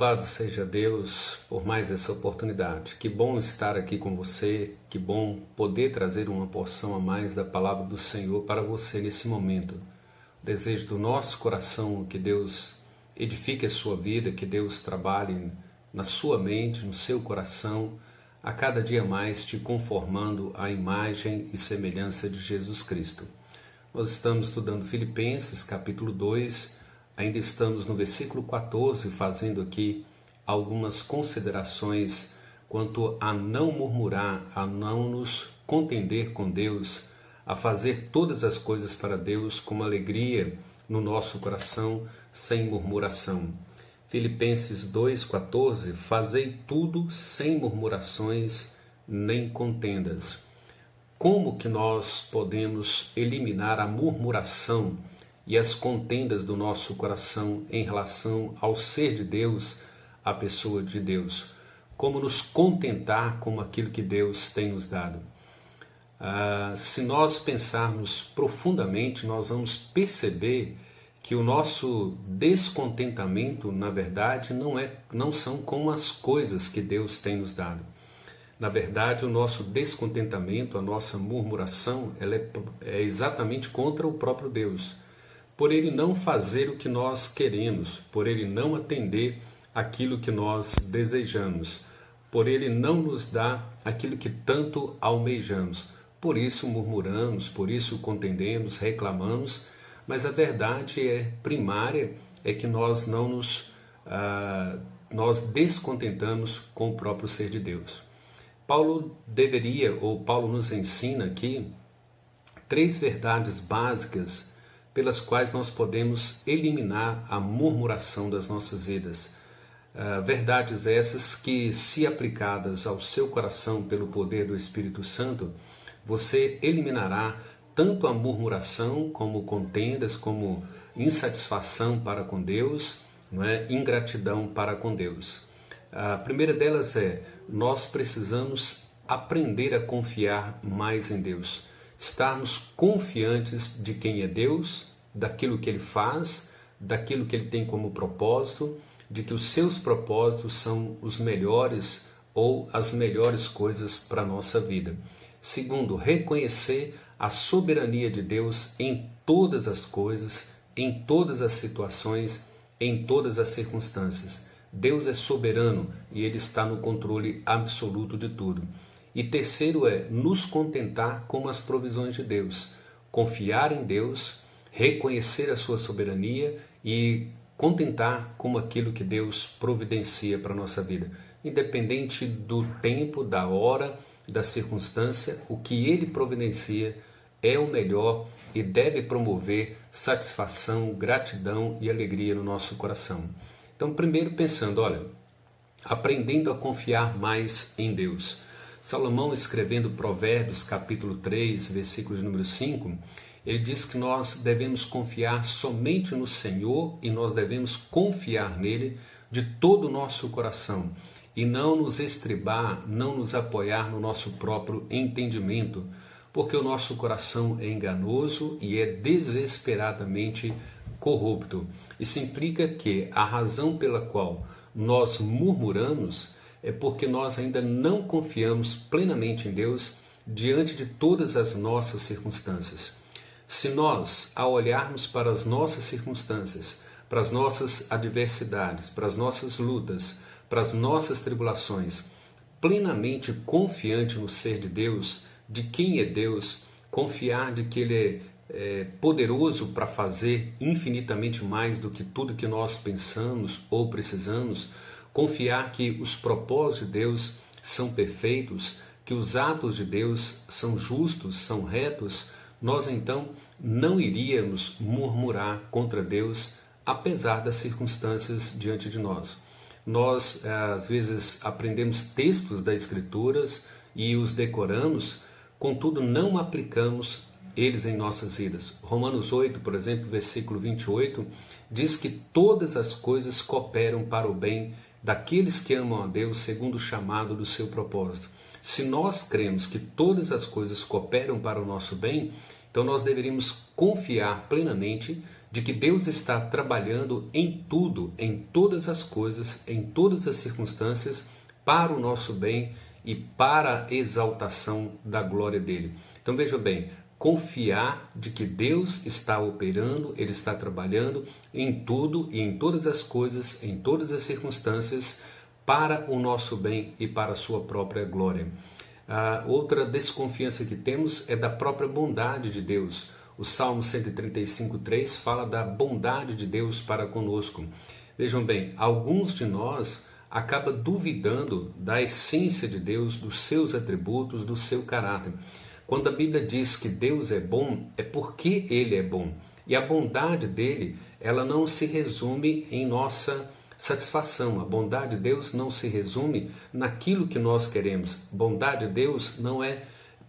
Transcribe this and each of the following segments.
Louvado seja Deus por mais essa oportunidade. Que bom estar aqui com você, que bom poder trazer uma porção a mais da palavra do Senhor para você nesse momento. O desejo do nosso coração que Deus edifique a sua vida, que Deus trabalhe na sua mente, no seu coração, a cada dia mais te conformando à imagem e semelhança de Jesus Cristo. Nós estamos estudando Filipenses, capítulo 2, ainda estamos no versículo 14, fazendo aqui algumas considerações quanto a não murmurar, a não nos contender com Deus, a fazer todas as coisas para Deus com alegria no nosso coração, sem murmuração. Filipenses 2,14, fazei tudo sem murmurações nem contendas. Como que nós podemos eliminar a murmuração e as contendas do nosso coração em relação ao ser de Deus, à pessoa de Deus? Como nos contentar com aquilo que Deus tem nos dado? Se nós pensarmos profundamente, nós vamos perceber que o nosso descontentamento, na verdade, não são com as coisas que Deus tem nos dado. Na verdade, o nosso descontentamento, a nossa murmuração, ela é exatamente contra o próprio Deus. Por Ele não fazer o que nós queremos, por Ele não atender aquilo que nós desejamos, por Ele não nos dar aquilo que tanto almejamos. Por isso murmuramos, por isso contendemos, reclamamos, mas a verdade primária é que nós nós descontentamos com o próprio ser de Deus. Paulo nos ensina aqui 3 verdades básicas pelas quais nós podemos eliminar a murmuração das nossas vidas. Verdades essas que, se aplicadas ao seu coração pelo poder do Espírito Santo, você eliminará tanto a murmuração, como contendas, como insatisfação para com Deus, ingratidão para com Deus. A primeira delas nós precisamos aprender a confiar mais em Deus. Estarmos confiantes de quem é Deus, daquilo que Ele faz, daquilo que Ele tem como propósito, de que os seus propósitos são os melhores ou as melhores coisas para a nossa vida. Segundo, reconhecer a soberania de Deus em todas as coisas, em todas as situações, em todas as circunstâncias. Deus é soberano e Ele está no controle absoluto de tudo. E terceiro nos contentar com as provisões de Deus. Confiar em Deus, reconhecer a sua soberania e contentar com aquilo que Deus providencia para a nossa vida. Independente do tempo, da hora, da circunstância, o que Ele providencia é o melhor e deve promover satisfação, gratidão e alegria no nosso coração. Então, primeiro pensando, aprendendo a confiar mais em Deus. Salomão, escrevendo Provérbios, capítulo 3, versículo de número 5, ele diz que nós devemos confiar somente no Senhor e nós devemos confiar nele de todo o nosso coração e não nos estribar, não nos apoiar no nosso próprio entendimento, porque o nosso coração é enganoso e é desesperadamente corrupto. Isso implica que a razão pela qual nós murmuramos é porque nós ainda não confiamos plenamente em Deus diante de todas as nossas circunstâncias. Se nós, ao olharmos para as nossas circunstâncias, para as nossas adversidades, para as nossas lutas, para as nossas tribulações, plenamente confiante no ser de Deus, de quem é Deus, confiar de que Ele é poderoso para fazer infinitamente mais do que tudo que nós pensamos ou precisamos, confiar que os propósitos de Deus são perfeitos, que os atos de Deus são justos, são retos, nós então não iríamos murmurar contra Deus, apesar das circunstâncias diante de nós. Nós, às vezes, aprendemos textos das Escrituras e os decoramos, contudo não aplicamos eles em nossas vidas. Romanos 8, por exemplo, versículo 28, diz que todas as coisas cooperam para o bem daqueles que amam a Deus segundo o chamado do seu propósito. Se nós cremos que todas as coisas cooperam para o nosso bem, então nós deveríamos confiar plenamente de que Deus está trabalhando em tudo, em todas as coisas, em todas as circunstâncias, para o nosso bem e para a exaltação da glória dele. Então veja bem, confiar de que Deus está operando, Ele está trabalhando em tudo e em todas as coisas, em todas as circunstâncias, para o nosso bem e para a sua própria glória. Outra desconfiança que temos é da própria bondade de Deus. O Salmo 135:3 fala da bondade de Deus para conosco. Vejam bem, alguns de nós acabam duvidando da essência de Deus, dos seus atributos, do seu caráter. Quando a Bíblia diz que Deus é bom, é porque Ele é bom. E a bondade dele, ela não se resume em nossa satisfação. A bondade de Deus não se resume naquilo que nós queremos. Bondade de Deus não é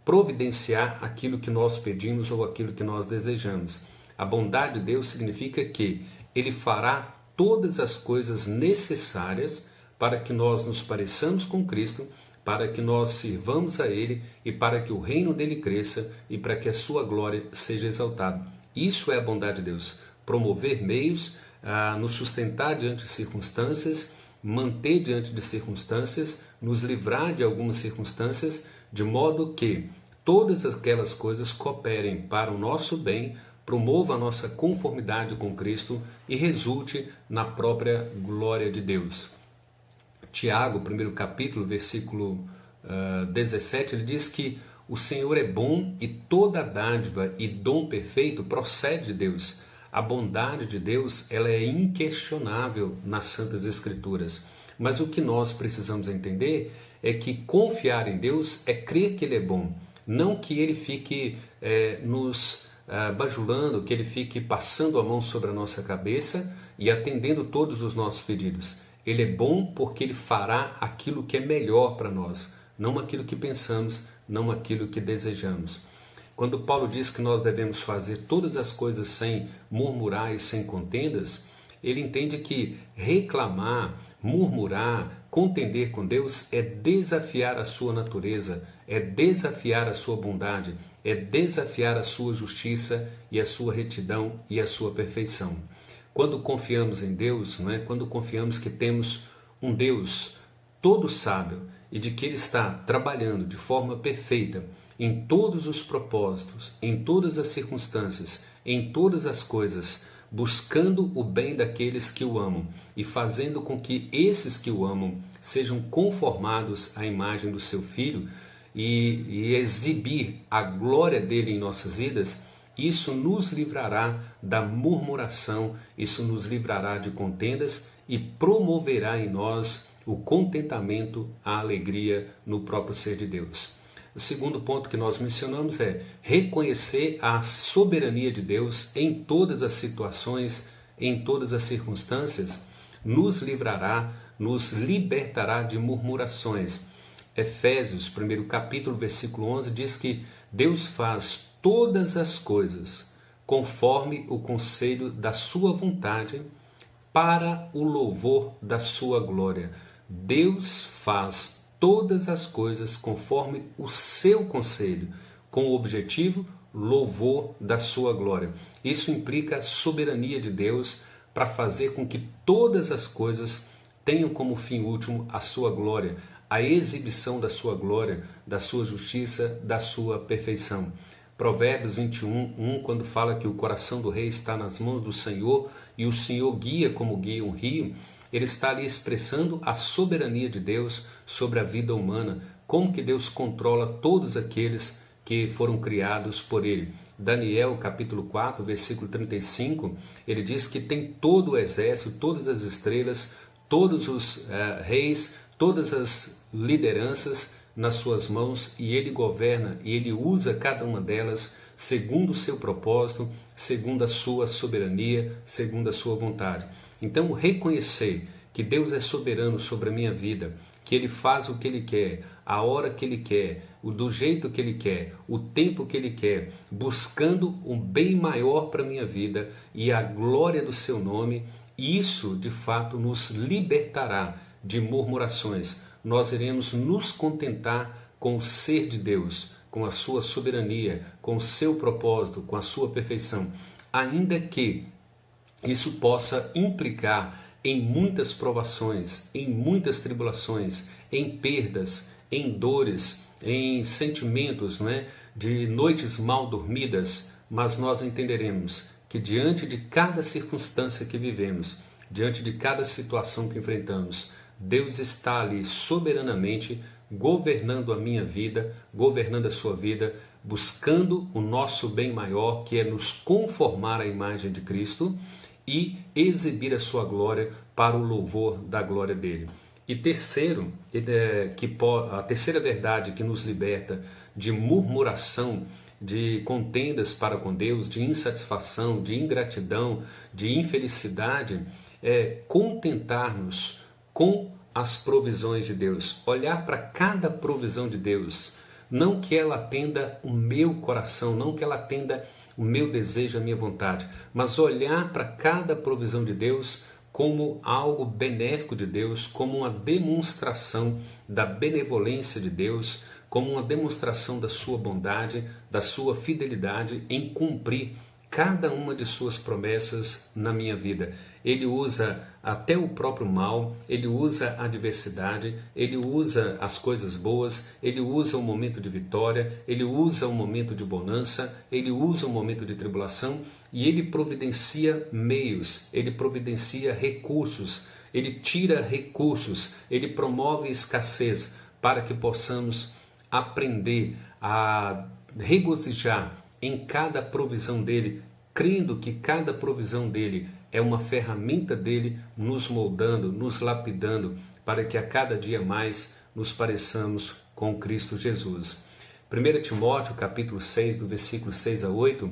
providenciar aquilo que nós pedimos ou aquilo que nós desejamos. A bondade de Deus significa que Ele fará todas as coisas necessárias para que nós nos pareçamos com Cristo, para que nós sirvamos a Ele e para que o reino dele cresça e para que a sua glória seja exaltada. Isso é a bondade de Deus. Promover meios a nos sustentar diante de circunstâncias, manter diante de circunstâncias, nos livrar de algumas circunstâncias, de modo que todas aquelas coisas cooperem para o nosso bem, promova a nossa conformidade com Cristo e resulte na própria glória de Deus. Tiago, primeiro capítulo, versículo 17, ele diz que o Senhor é bom e toda dádiva e dom perfeito procede de Deus. A bondade de Deus, ela é inquestionável nas Santas Escrituras. Mas o que nós precisamos entender é que confiar em Deus é crer que Ele é bom. Não que Ele fique nos bajulando, que Ele fique passando a mão sobre a nossa cabeça e atendendo todos os nossos pedidos. Ele é bom porque Ele fará aquilo que é melhor para nós, não aquilo que pensamos, não aquilo que desejamos. Quando Paulo diz que nós devemos fazer todas as coisas sem murmurar e sem contendas, ele entende que reclamar, murmurar, contender com Deus é desafiar a sua natureza, é desafiar a sua bondade, é desafiar a sua justiça e a sua retidão e a sua perfeição. Quando confiamos em Deus, quando confiamos que temos um Deus todo sábio e de que Ele está trabalhando de forma perfeita em todos os propósitos, em todas as circunstâncias, em todas as coisas, buscando o bem daqueles que o amam e fazendo com que esses que o amam sejam conformados à imagem do seu Filho e exibir a glória dele em nossas vidas, isso nos livrará da murmuração, isso nos livrará de contendas e promoverá em nós o contentamento, a alegria no próprio ser de Deus. O segundo ponto que nós mencionamos é reconhecer a soberania de Deus em todas as situações, em todas as circunstâncias, nos livrará, nos libertará de murmurações. Efésios, primeiro capítulo, versículo 11, diz que Deus faz todas as coisas conforme o conselho da sua vontade para o louvor da sua glória. Deus faz todas as coisas conforme o seu conselho, com o objetivo louvor da sua glória. Isso implica a soberania de Deus para fazer com que todas as coisas tenham como fim último a sua glória, a exibição da sua glória, da sua justiça, da sua perfeição. Provérbios 21:1, quando fala que o coração do rei está nas mãos do Senhor e o Senhor guia como guia um rio, ele está ali expressando a soberania de Deus sobre a vida humana, como que Deus controla todos aqueles que foram criados por ele. Daniel capítulo 4, versículo 35, ele diz que tem todo o exército, todas as estrelas, todos os reis, todas as lideranças nas suas mãos e ele governa e ele usa cada uma delas segundo o seu propósito, segundo a sua soberania, segundo a sua vontade. Então reconhecer que Deus é soberano sobre a minha vida, que Ele faz o que Ele quer, a hora que Ele quer, do jeito que Ele quer, o tempo que Ele quer, buscando um bem maior para a minha vida e a glória do Seu nome, isso de fato nos libertará de murmurações. Nós iremos nos contentar com o ser de Deus, com a sua soberania, com o seu propósito, com a sua perfeição, ainda que isso possa implicar em muitas provações, em muitas tribulações, em perdas, em dores, em sentimentos, não é? De noites mal dormidas, mas nós entenderemos que diante de cada circunstância que vivemos, diante de cada situação que enfrentamos, Deus está ali soberanamente governando a minha vida, governando a sua vida, buscando o nosso bem maior, que é nos conformar à imagem de Cristo e exibir a sua glória para o louvor da glória dele. E terceiro, a terceira verdade que nos liberta de murmuração, de contendas para com Deus, de insatisfação, de ingratidão, de infelicidade, é contentar-nos com as provisões de Deus, olhar para cada provisão de Deus, não que ela atenda o meu coração, não que ela atenda o meu desejo, a minha vontade, mas olhar para cada provisão de Deus como algo benéfico de Deus, como uma demonstração da benevolência de Deus, como uma demonstração da sua bondade, da sua fidelidade em cumprir cada uma de suas promessas na minha vida. Ele usa até o próprio mal, ele usa a adversidade, ele usa as coisas boas, ele usa o momento de vitória, ele usa o momento de bonança, ele usa o momento de tribulação e ele providencia meios, ele providencia recursos, ele tira recursos, ele promove escassez para que possamos aprender a regozijar em cada provisão dele, crendo que cada provisão dele é uma ferramenta dele nos moldando, nos lapidando, para que a cada dia mais nos pareçamos com Cristo Jesus. 1 Timóteo capítulo 6, do versículo 6 a 8,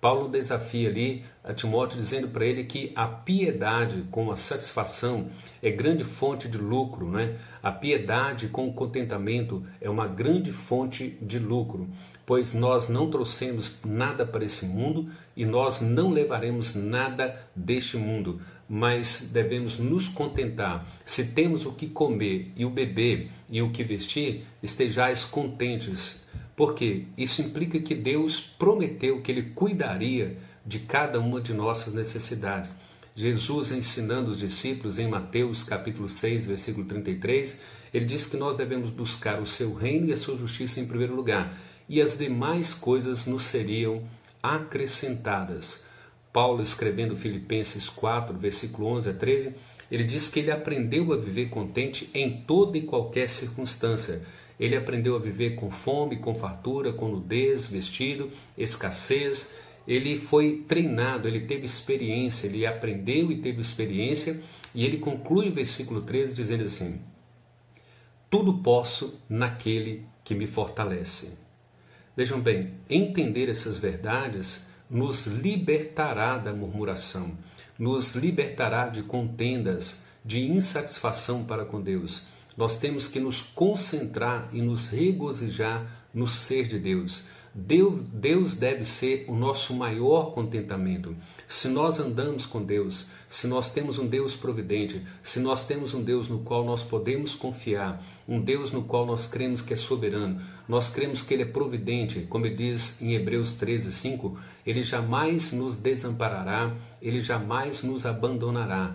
Paulo desafia ali a Timóteo dizendo para ele que a piedade com a satisfação é grande fonte de lucro, né? A piedade com o contentamento é uma grande fonte de lucro, pois nós não trouxemos nada para esse mundo e nós não levaremos nada deste mundo, mas devemos nos contentar. Se temos o que comer e o beber e o que vestir, estejais contentes. Porque isso implica que Deus prometeu que Ele cuidaria de cada uma de nossas necessidades. Jesus ensinando os discípulos em Mateus capítulo 6, versículo 33, Ele diz que nós devemos buscar o seu reino e a sua justiça em primeiro lugar, e as demais coisas nos seriam acrescentadas. Paulo, escrevendo Filipenses 4, versículo 11 a 13, ele diz que ele aprendeu a viver contente em toda e qualquer circunstância. Ele aprendeu a viver com fome, com fartura, com nudez, vestido, escassez. Ele foi treinado, ele teve experiência, ele aprendeu e teve experiência. E ele conclui o versículo 13 dizendo assim: tudo posso naquele que me fortalece. Vejam bem, entender essas verdades nos libertará da murmuração, nos libertará de contendas, de insatisfação para com Deus. Nós temos que nos concentrar e nos regozijar no ser de Deus. Deus deve ser o nosso maior contentamento. Se nós andamos com Deus, se nós temos um Deus providente, se nós temos um Deus no qual nós podemos confiar, um Deus no qual nós cremos que é soberano, nós cremos que Ele é providente, como ele diz em Hebreus 13, 5, Ele jamais nos desamparará, Ele jamais nos abandonará.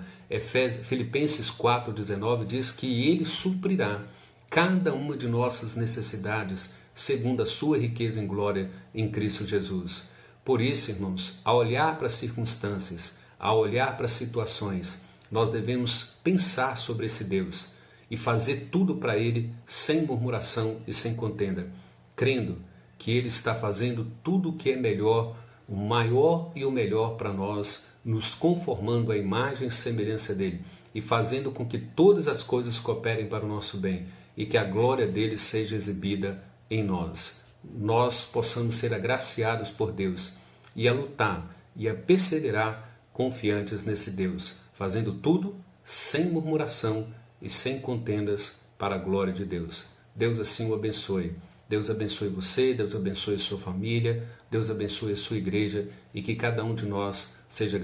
Filipenses 4,19 diz que Ele suprirá cada uma de nossas necessidades, segundo a sua riqueza em glória em Cristo Jesus. Por isso, irmãos, ao olhar para as circunstâncias, ao olhar para as situações, nós devemos pensar sobre esse Deus e fazer tudo para Ele sem murmuração e sem contenda, crendo que Ele está fazendo tudo o que é melhor, o maior e o melhor para nós, nos conformando à imagem e semelhança dEle e fazendo com que todas as coisas cooperem para o nosso bem e que a glória dEle seja exibida em nós. Nós possamos ser agraciados por Deus e a lutar e a perseverar confiantes nesse Deus, fazendo tudo sem murmuração e sem contendas para a glória de Deus. Deus assim o abençoe. Deus abençoe você, Deus abençoe a sua família, Deus abençoe a sua igreja e que cada um de nós seja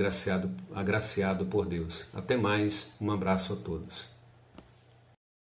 agraciado por Deus. Até mais, um abraço a todos.